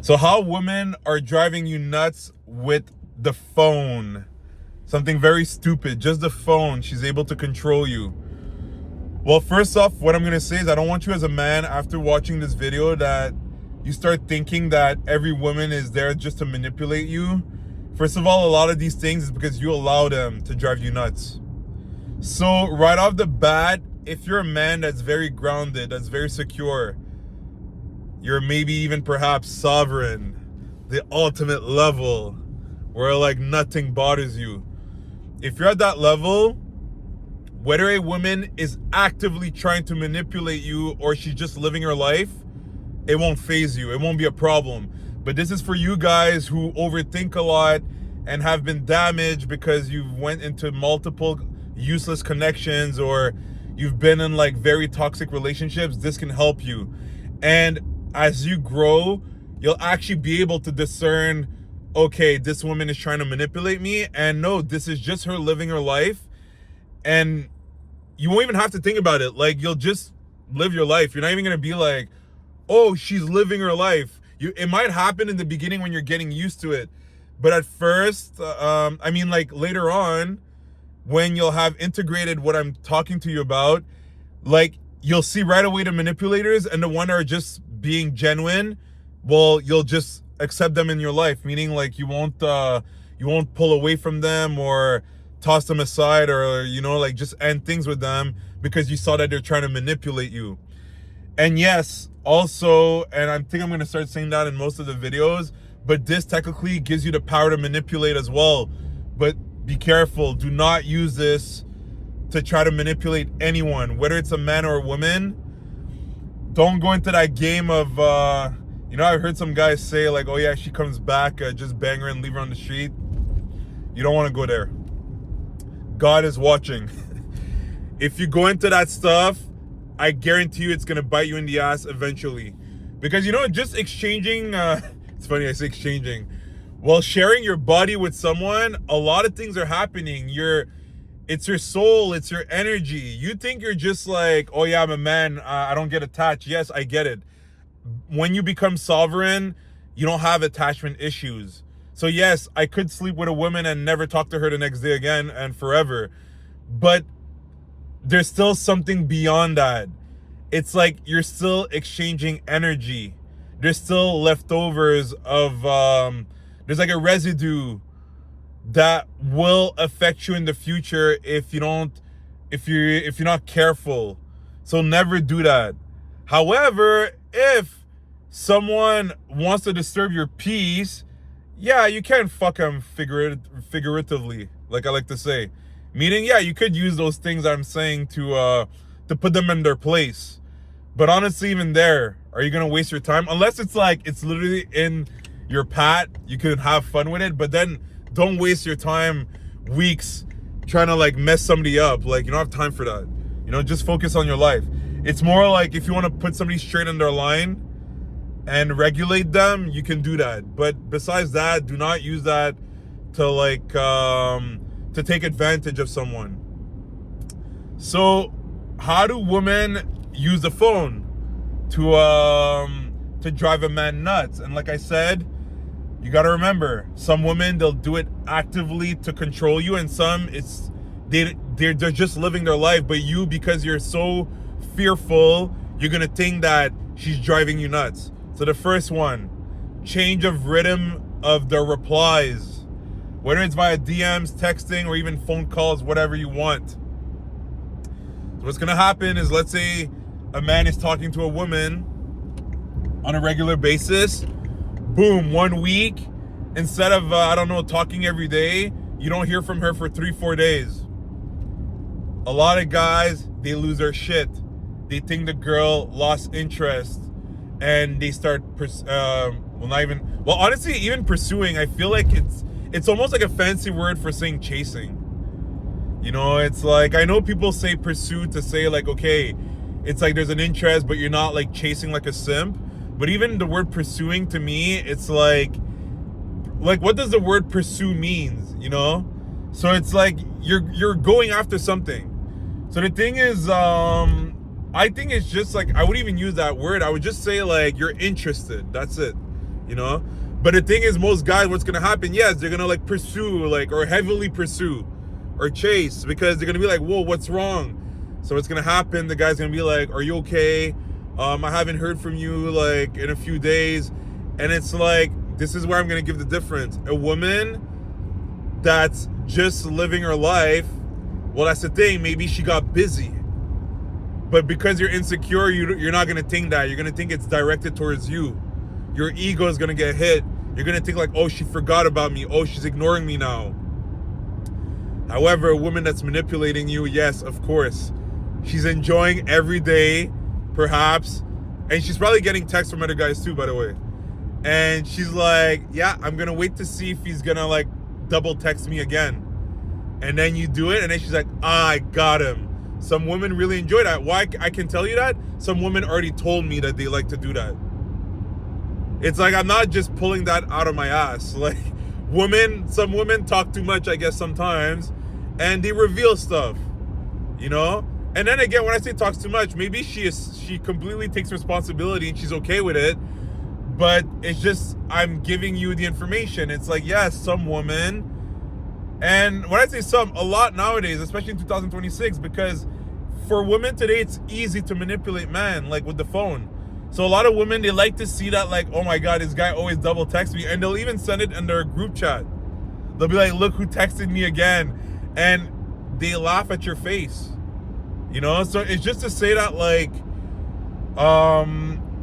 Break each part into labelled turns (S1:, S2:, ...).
S1: So how women are driving you nuts with the phone. Something very stupid, just the phone. She's able to control you. Well, first off, what I'm going to say is I don't want you as a man, after watching this video, that you start thinking that every woman is there just to manipulate you. First of all, a lot of these things is because you allow them to drive you nuts. So right off the bat, if you're a man that's very grounded, that's very secure, you're maybe even perhaps sovereign, the ultimate level where like nothing bothers you. If you're at that level, whether a woman is actively trying to manipulate you or she's just living her life, it won't faze you. It won't be a problem. But this is for you guys who overthink a lot and have been damaged because you went into multiple useless connections or you've been in like very toxic relationships. This can help you. And as you grow, you'll actually be able to discern, okay, this woman is trying to manipulate me, and no, this is just her living her life. And you won't even have to think about it. Like, you'll just live your life. You're not even going to be like, oh, she's living her life. It might happen in the beginning when you're getting used to it. But at first, like later on, when you'll have integrated what I'm talking to you about, like, you'll see right away the manipulators and the one that are just being genuine. Well, you'll just accept them in your life, meaning like you won't pull away from them or toss them aside or, like just end things with them because you saw that they're trying to manipulate you. And yes, also, and I think I'm going to start saying that in most of the videos, but this technically gives you the power to manipulate as well. But be careful. Do not use this to try to manipulate anyone, whether it's a man or a woman. Don't go into that game of, I've heard some guys say like, oh yeah, she comes back, just bang her and leave her on the street. You don't want to go there. God is watching. If you go into that stuff, I guarantee you it's going to bite you in the ass eventually. Because, just exchanging, it's funny I say exchanging. Well, sharing your body with someone, a lot of things are happening. It's your soul, it's your energy. You think you're just like, oh yeah, I'm a man, I don't get attached. Yes, I get it. When you become sovereign, you don't have attachment issues. So yes, I could sleep with a woman and never talk to her the next day again and forever. But there's still something beyond that. It's like you're still exchanging energy. There's still leftovers of, there's like a residue that will affect you in the future if you're not careful. So never do that. However, if someone wants to disturb your peace, yeah, you can fuck them figuratively, like I like to say. Meaning, yeah, you could use those things I'm saying to put them in their place. But honestly, even there, are you gonna waste your time? Unless it's like it's literally in your pat, you can have fun with it. But then don't waste your time weeks trying to like mess somebody up. Like, you don't have time for that. Just focus on your life. It's more like if you want to put somebody straight in their line and regulate them, you can do that. But besides that, do not use that to like to take advantage of someone. So how do women use the phone to drive a man nuts? And like I said, you got to remember, some women, they'll do it actively to control you, and some they're just living their life. But you, because you're so fearful, you're gonna think that she's driving you nuts. So the first one, change of rhythm of the replies, whether it's via DMs, texting, or even phone calls, whatever you want. So what's gonna happen is, let's say a man is talking to a woman on a regular basis. Boom, 1 week, instead of, talking every day, you don't hear from her for 3-4 days. A lot of guys, they lose their shit. They think the girl lost interest and they start, honestly, even pursuing, I feel like it's almost like a fancy word for saying chasing. It's like, I know people say pursue to say like, okay, it's like there's an interest, but you're not like chasing like a simp. But even the word pursuing, to me, it's like what does the word pursue means, So it's like you're going after something. So the thing is, I think it's just like, I wouldn't even use that word. I would just say like, you're interested. That's it. you know. But the thing is, most guys, what's gonna happen? Yes, they're gonna like pursue, like, or heavily pursue, or chase, because they're gonna be like, whoa, what's wrong? So what's gonna happen? The guy's gonna be like, are you okay? I haven't heard from you like in a few days, and it's like, this is where I'm gonna give the difference. A woman that's just living her life, well, that's the thing. Maybe she got busy, but because you're insecure, you're not gonna think that. You're gonna think it's directed towards you. Your ego is gonna get hit. You're gonna think like, oh, she forgot about me. Oh, she's ignoring me now. However, a woman that's manipulating you, yes, of course, she's enjoying every day, perhaps, and she's probably getting texts from other guys too, by the way. And she's like, yeah, I'm gonna wait to see if he's gonna like double text me again. And then you do it, and then she's like, I got him. Some women really enjoy that. Why I can tell you that? Some women already told me that they like to do that. It's like, I'm not just pulling that out of my ass. Like, some women talk too much, I guess, sometimes, and they reveal stuff, you know? And then again, when I say talks too much, maybe she completely takes responsibility and she's okay with it, but it's just, I'm giving you the information. It's like, yes, some women, and when I say some, a lot nowadays, especially in 2026, because for women today, it's easy to manipulate men, like with the phone. So a lot of women, they like to see that, like, oh my God, this guy always double texts me. And they'll even send it in their group chat. They'll be like, look who texted me again. And they laugh at your face, you know? So it's just to say that, like,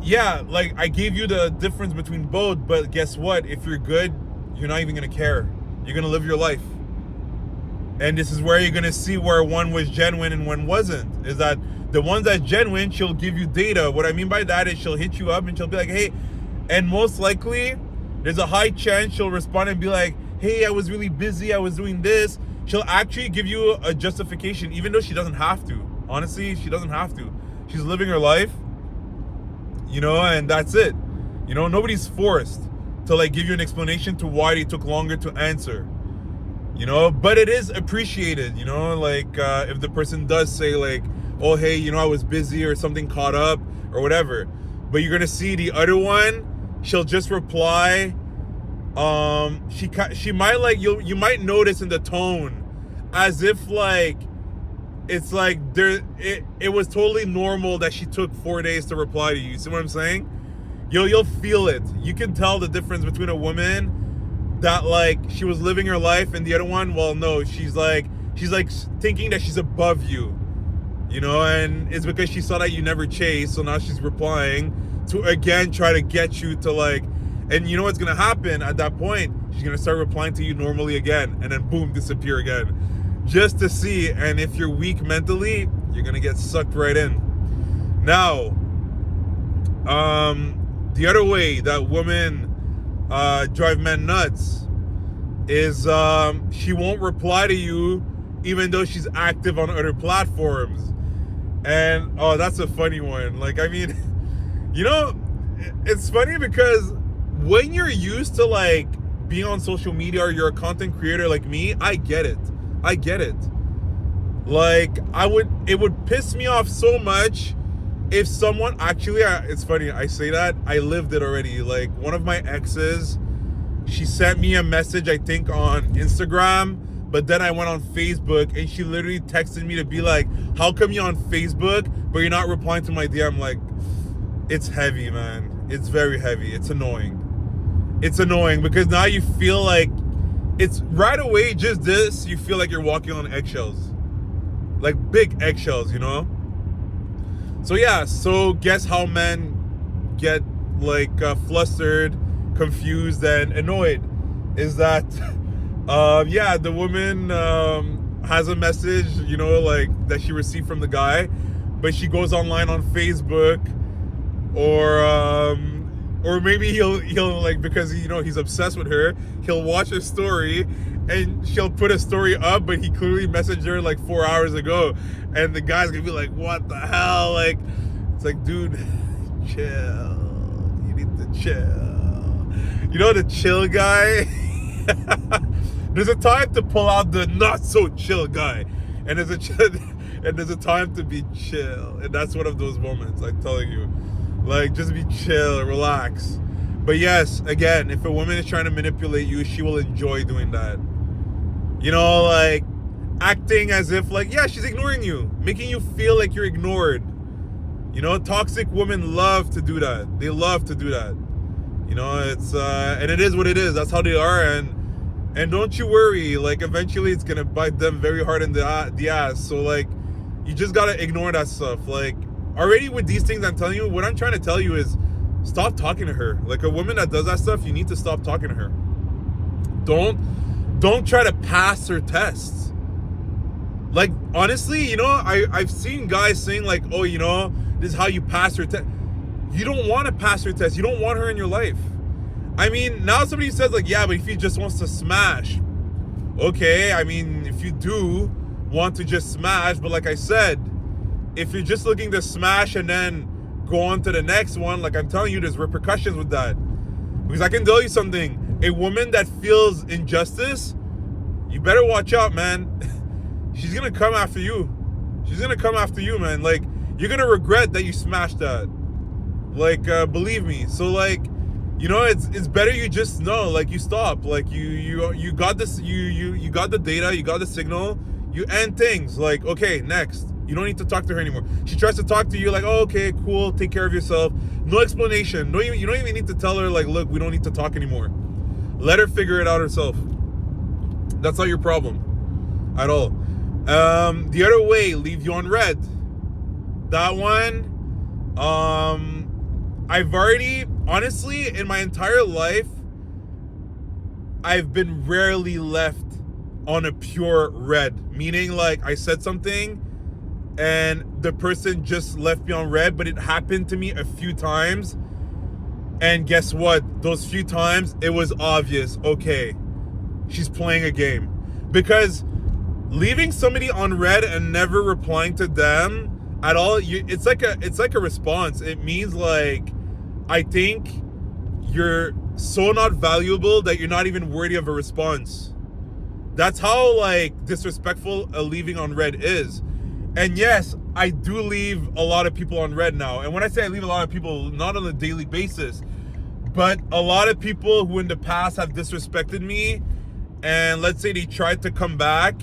S1: yeah, like, I gave you the difference between both, but guess what? If you're good, you're not even gonna care. You're gonna live your life. And this is where you're gonna see where one was genuine and one wasn't. Is that the ones that's genuine, she'll give you data. What I mean by that is she'll hit you up and she'll be like, hey, and most likely, there's a high chance she'll respond and be like, hey, I was really busy, I was doing this. She'll actually give you a justification, even though she doesn't have to. Honestly, she doesn't have to. She's living her life, you know, and that's it. You know, nobody's forced to like give you an explanation to why they took longer to answer. You know, but it is appreciated, you know, like if the person does say like, oh, hey, you know, I was busy or something caught up or whatever. But you're going to see the other one, she'll just reply. She might like, you might notice in the tone as if like, it's like it was totally normal that she took 4 days to reply to you. See what I'm saying? You'll feel it. You can tell the difference between a woman that like she was living her life and the other one, well, no, she's like thinking that she's above you, you know, and it's because she saw that you never chase, so now she's replying to again try to get you to like, and you know what's gonna happen at that point? She's gonna start replying to you normally again, and then boom, disappear again, just to see. And if you're weak mentally, you're gonna get sucked right in. Now, the other way that women drive men nuts is she won't reply to you even though she's active on other platforms. And oh, that's a funny one. Like, I mean, you know, it's funny because when you're used to like being on social media or you're a content creator like me, I get it. Like, it would piss me off so much if someone actually, it's funny, I say that, I lived it already. Like, one of my exes, she sent me a message, I think on Instagram, but then I went on Facebook and she literally texted me to be like, how come you're on Facebook, but you're not replying to my DM? Like, it's heavy, man. It's very heavy. It's annoying. It's annoying because now you feel like, it's right away, just this, you feel like you're walking on eggshells. Like big eggshells, you know? So yeah, so guess how men get like flustered, confused, and annoyed is that, yeah, the woman has a message, you know, like that she received from the guy, but she goes online on Facebook, or maybe he'll like, because you know he's obsessed with her, he'll watch a story and she'll put a story up, but he clearly messaged her like 4 hours ago, and the guy's gonna be like, what the hell? Like, it's like, dude, chill. You need to chill. You know, the chill guy. There's a time to pull out the not so chill guy, and there's a time to be chill, and that's one of those moments. I'm telling you, like, just be chill, relax. But yes, again, if a woman is trying to manipulate you, she will enjoy doing that. You know, like acting as if like, yeah, she's ignoring you, making you feel like you're ignored. You know, toxic women love to do that. They love to do that. You know, it's and it is what it is. That's how they are, and don't you worry. Like eventually, it's gonna bite them very hard in the ass. So like, you just gotta ignore that stuff. Like already with these things, I'm telling you, what I'm trying to tell you is, stop talking to her. Like a woman that does that stuff, you need to stop talking to her. Don't try to pass her tests. Like honestly, you know, I've seen guys saying like, oh, you know, this is how you pass her test. You don't want to pass her test. You don't want her in your life. I mean, now somebody says like, yeah, but if he just wants to smash. Okay, I mean, if you do want to just smash, but like I said, if you're just looking to smash and then go on to the next one, like I'm telling you, there's repercussions with that. Because I can tell you something, a woman that feels injustice, you better watch out, man. She's gonna come after you. She's gonna come after you, man. Like, you're gonna regret that you smashed that. Like, believe me. So like, you know, it's better you just know, like you stop. Like you got this, you got the data, you got the signal, you end things. Like, okay, next. You don't need to talk to her anymore. She tries to talk to you like, oh, okay, cool, take care of yourself. No explanation. You don't even need to tell her like, look, we don't need to talk anymore. Let her figure it out herself. That's not your problem at all. The other way, leave you on red. That one, I've already, honestly, in my entire life, I've been rarely left on a pure red. Meaning like I said something and the person just left me on red, but it happened to me a few times. And guess what? Those few times, it was obvious. Okay, she's playing a game. Because leaving somebody on red and never replying to them at all, it's like a response. It means like, I think you're so not valuable that you're not even worthy of a response. That's how like disrespectful a leaving on red is. And yes, I do leave a lot of people on red now. And when I say I leave a lot of people, not on a daily basis, but a lot of people who in the past have disrespected me, and let's say they tried to come back,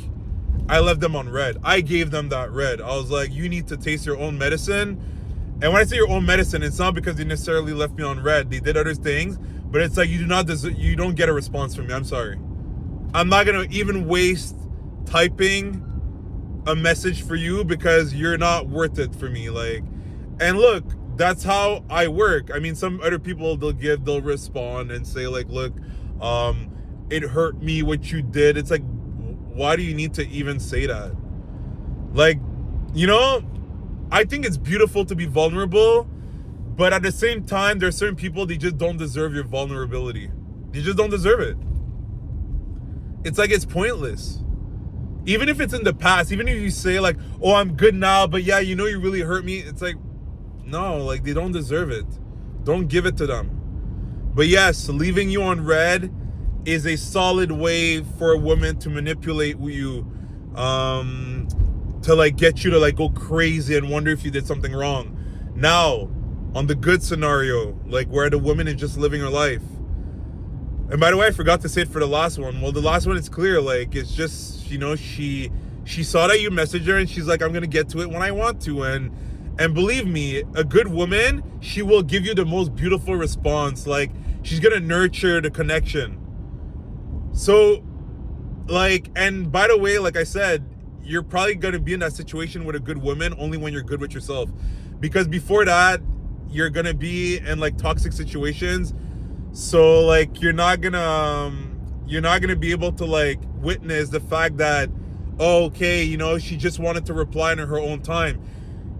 S1: I left them on red. I gave them that red. I was like, you need to taste your own medicine. And when I say your own medicine, it's not because they necessarily left me on red. They did other things, but it's like, you don't get a response from me. I'm sorry. I'm not gonna even waste typing a message for you because you're not worth it for me. Like, and look, that's how I work. I mean, some other people, they'll respond and say like, look, it hurt me what you did. It's like, why do you need to even say that? Like, you know, I think it's beautiful to be vulnerable, but at the same time, there's certain people, they just don't deserve your vulnerability. They just don't deserve it. It's like, it's pointless. Even if it's in the past, even if you say like, oh, I'm good now, but yeah, you know, you really hurt me. It's like, no, like they don't deserve it. Don't give it to them. But yes, leaving you on red is a solid way for a woman to manipulate you, to like get you to like go crazy and wonder if you did something wrong. Now, on the good scenario, like where the woman is just living her life. And by the way, I forgot to say it for the last one. Well, the last one is clear. Like, it's just, you know, she saw that you messaged her and she's like, I'm going to get to it when I want to. And believe me, a good woman, she will give you the most beautiful response. Like, she's going to nurture the connection. So, like, and by the way, like I said, you're probably going to be in that situation with a good woman only when you're good with yourself. Because before that, you're going to be in like toxic situations. So like, you're not gonna be able to like witness the fact that, oh, okay, you know, she just wanted to reply in her own time.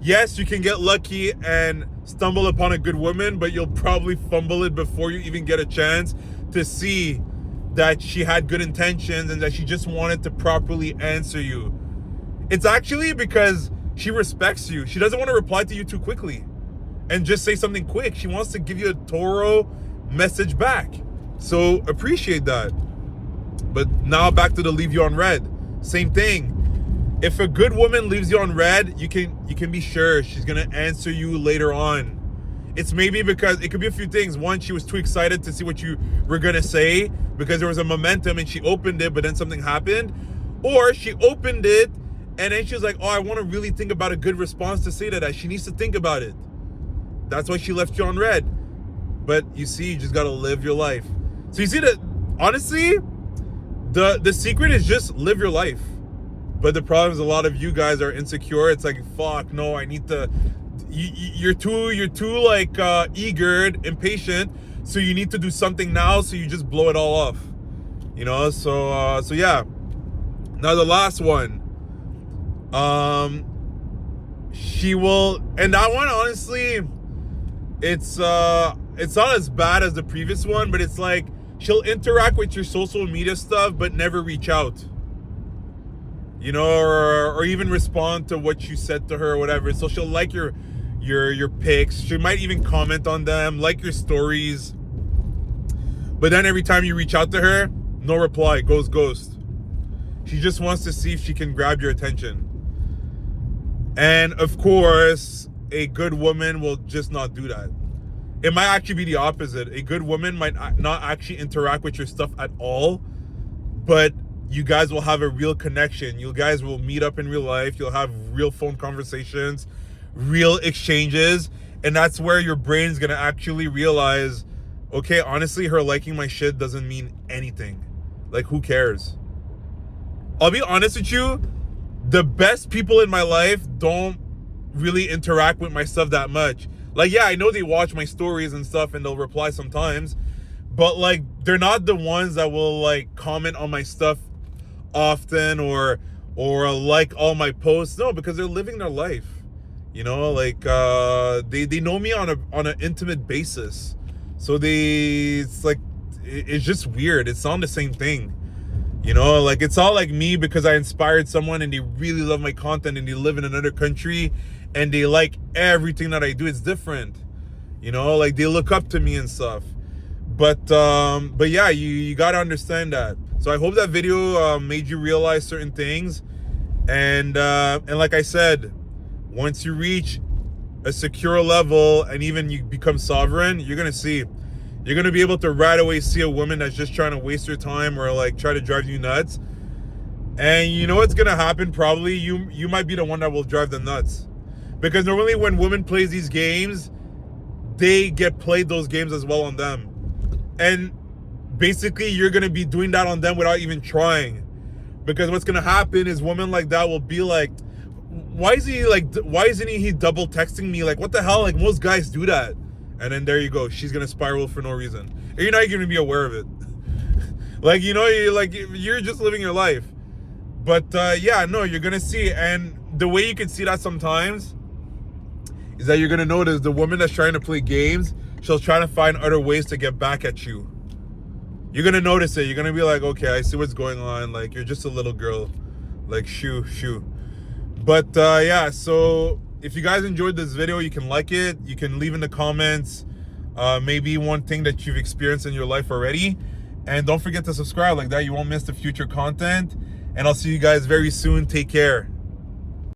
S1: Yes, you can get lucky and stumble upon a good woman, but you'll probably fumble it before you even get a chance to see that she had good intentions and that she just wanted to properly answer you. It's actually because she respects you. She doesn't want to reply to you too quickly and just say something quick. She wants to give you a thorough message back. So appreciate that. But now back to the leave you on red. Same thing. If a good woman leaves you on red, you can be sure she's gonna answer you later on. it's maybe because it could be a few things. One, she was too excited to see what you were gonna say because there was a momentum and she opened it, but then something happened. Or she opened it and then she was like, oh, I want to really think about a good response to say to that. She needs to think about it. That's why she left you on red. But you see, you just gotta live your life. So you see that, honestly, the secret is just live your life. But the problem is a lot of you guys are insecure. It's like, fuck, no, I need to. You're too like eager, impatient. So you need to do something now. So you just blow it all off. You know. So yeah. Now the last one. She will, and that one, honestly, it's not as bad as the previous one, but it's like she'll interact with your social media stuff, but never reach out. You know, or even respond to what you said to her or whatever. So she'll like your pics. She might even comment on them, like your stories. But then every time you reach out to her, no reply, goes ghost. She just wants to see if she can grab your attention. And of course, a good woman will just not do that. It might actually be the opposite. A good woman might not actually interact with your stuff at all, but you guys will have a real connection. You guys will meet up in real life. You'll have real phone conversations, real exchanges. And that's where your brain's going to actually realize, okay, honestly, her liking my shit doesn't mean anything. Like, who cares? I'll be honest with you. The best people in my life don't really interact with my stuff that much. Like, yeah, I know they watch my stories and stuff and they'll reply sometimes. But, like, they're not the ones that will, like, comment on my stuff often or like all my posts. No, because they're living their life. You know, like, they know me on an intimate basis. So it's like, it's just weird. It's not the same thing. You know, like, it's all like me because I inspired someone and they really love my content and they live in another country and they like everything that I do. It's different. You know, like, they look up to me and stuff. But yeah, you got to understand that. So I hope that video made you realize certain things. And like I said, once you reach a secure level and even you become sovereign, you're going to see. You're going to be able to right away see a woman that's just trying to waste your time or like try to drive you nuts. And you know what's going to happen? Probably you might be the one that will drive them nuts. Because normally when women play these games, they get played those games as well on them. And basically you're going to be doing that on them without even trying. Because what's going to happen is women like that will be like, why isn't he double texting me? Like, what the hell? Like, most guys do that. And then there you go. She's going to spiral for no reason. And you're not even going to be aware of it. Like, you know, you're just living your life. But yeah, no, you're going to see. And the way you can see that sometimes is that you're going to notice the woman that's trying to play games, she'll try to find other ways to get back at you. You're going to notice it. You're going to be like, okay, I see what's going on. Like, you're just a little girl. Like, shoo. But yeah, so if you guys enjoyed this video, you can like it. You can leave in the comments maybe one thing that you've experienced in your life already. And don't forget to subscribe. Like that, you won't miss the future content. And I'll see you guys very soon. Take care.